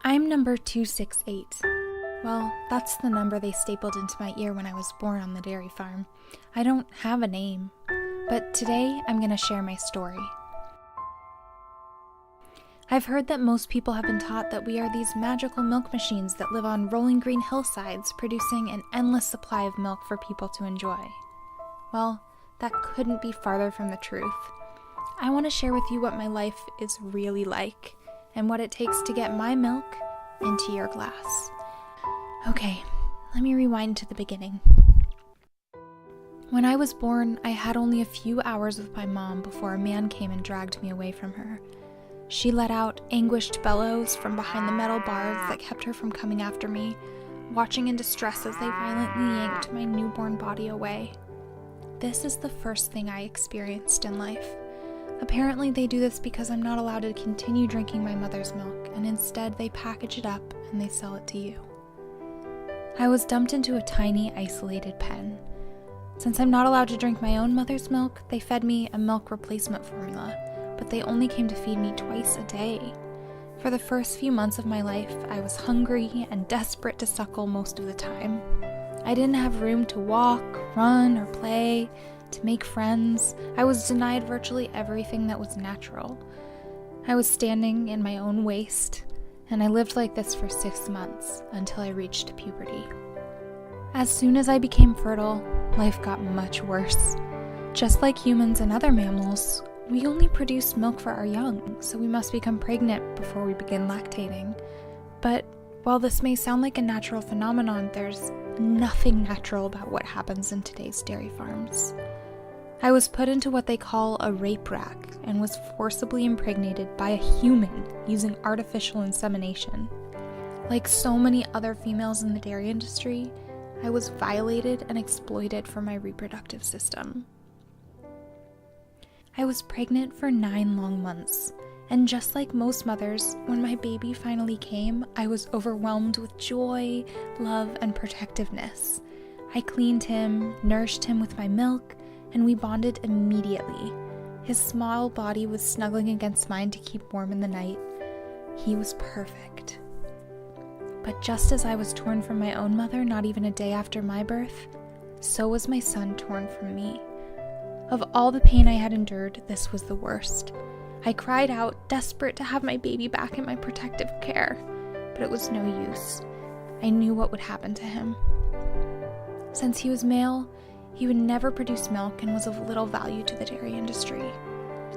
I'm number 268. Well, that's the number they stapled into my ear when I was born on the dairy farm. I don't have a name, but today I'm going to share my story. I've heard that most people have been taught that we are these magical milk machines that live on rolling green hillsides, producing an endless supply of milk for people to enjoy. Well, that couldn't be farther from the truth. I want to share with you what my life is really like, and what it takes to get my milk into your glass. Okay, let me rewind to the beginning. When I was born, I had only a few hours with my mom before a man came and dragged me away from her. She let out anguished bellows from behind the metal bars that kept her from coming after me, watching in distress as they violently yanked my newborn body away. This is the first thing I experienced in life. Apparently they do this because I'm not allowed to continue drinking my mother's milk, and instead they package it up and they sell it to you. I was dumped into a tiny, isolated pen. Since I'm not allowed to drink my own mother's milk, they fed me a milk replacement formula, but they only came to feed me twice a day. For the first few months of my life, I was hungry and desperate to suckle most of the time. I didn't have room to walk, run, or play, to make friends. I was denied virtually everything that was natural. I was standing in my own waste, and I lived like this for 6 months until I reached puberty. As soon as I became fertile, life got much worse. Just like humans and other mammals, we only produce milk for our young, so we must become pregnant before we begin lactating. But while this may sound like a natural phenomenon, there's nothing natural about what happens in today's dairy farms. I was put into what they call a rape rack and was forcibly impregnated by a human using artificial insemination. Like so many other females in the dairy industry, I was violated and exploited for my reproductive system. I was pregnant for 9 long months, and just like most mothers, when my baby finally came, I was overwhelmed with joy, love, and protectiveness. I cleaned him, nourished him with my milk, and we bonded immediately. His small body was snuggling against mine to keep warm in the night. He was perfect. But just as I was torn from my own mother not even a day after my birth, so was my son torn from me. Of all the pain I had endured, this was the worst. I cried out, desperate to have my baby back in my protective care, but it was no use. I knew what would happen to him. Since he was male, he would never produce milk and was of little value to the dairy industry,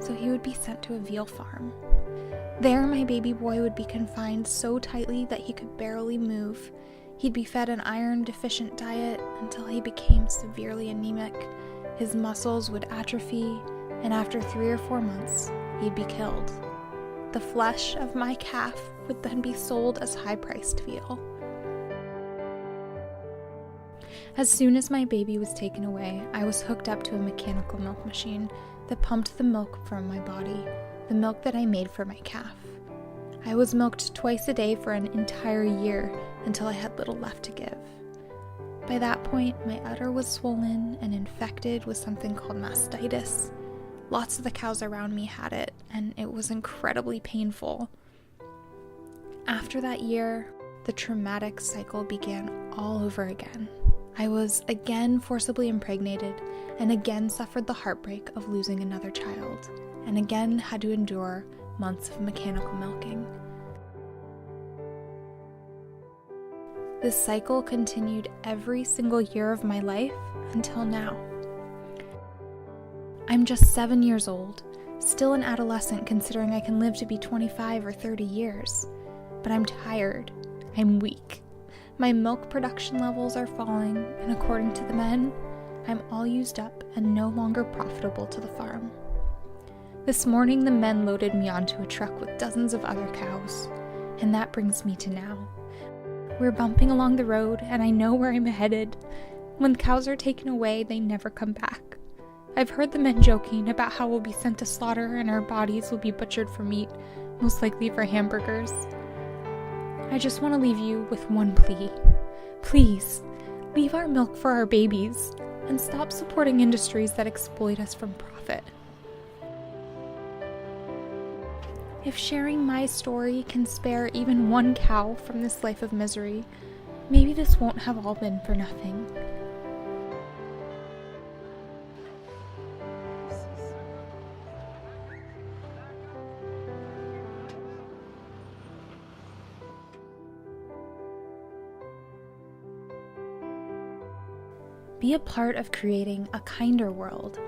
so he would be sent to a veal farm. There, my baby boy would be confined so tightly that he could barely move. He'd be fed an iron-deficient diet until he became severely anemic. His muscles would atrophy, and after 3 or 4 months, he'd be killed. The flesh of my calf would then be sold as high-priced veal. As soon as my baby was taken away, I was hooked up to a mechanical milk machine that pumped the milk from my body, the milk that I made for my calf. I was milked twice a day for an entire year until I had little left to give. By that point, my udder was swollen and infected with something called mastitis. Lots of the cows around me had it, and it was incredibly painful. After that year, the traumatic cycle began all over again. I was again forcibly impregnated, and again suffered the heartbreak of losing another child, and again had to endure months of mechanical milking. This cycle continued every single year of my life until now. I'm just 7 years old, still an adolescent considering I can live to be 25 or 30 years. But I'm tired, I'm weak. My milk production levels are falling, and according to the men, I'm all used up and no longer profitable to the farm. This morning, the men loaded me onto a truck with dozens of other cows, and that brings me to now. We're bumping along the road, and I know where I'm headed. When cows are taken away, they never come back. I've heard the men joking about how we'll be sent to slaughter and our bodies will be butchered for meat, most likely for hamburgers. I just want to leave you with one plea. Please, leave our milk for our babies, and stop supporting industries that exploit us from profit. If sharing my story can spare even one cow from this life of misery, maybe this won't have all been for nothing. Be a part of creating a kinder world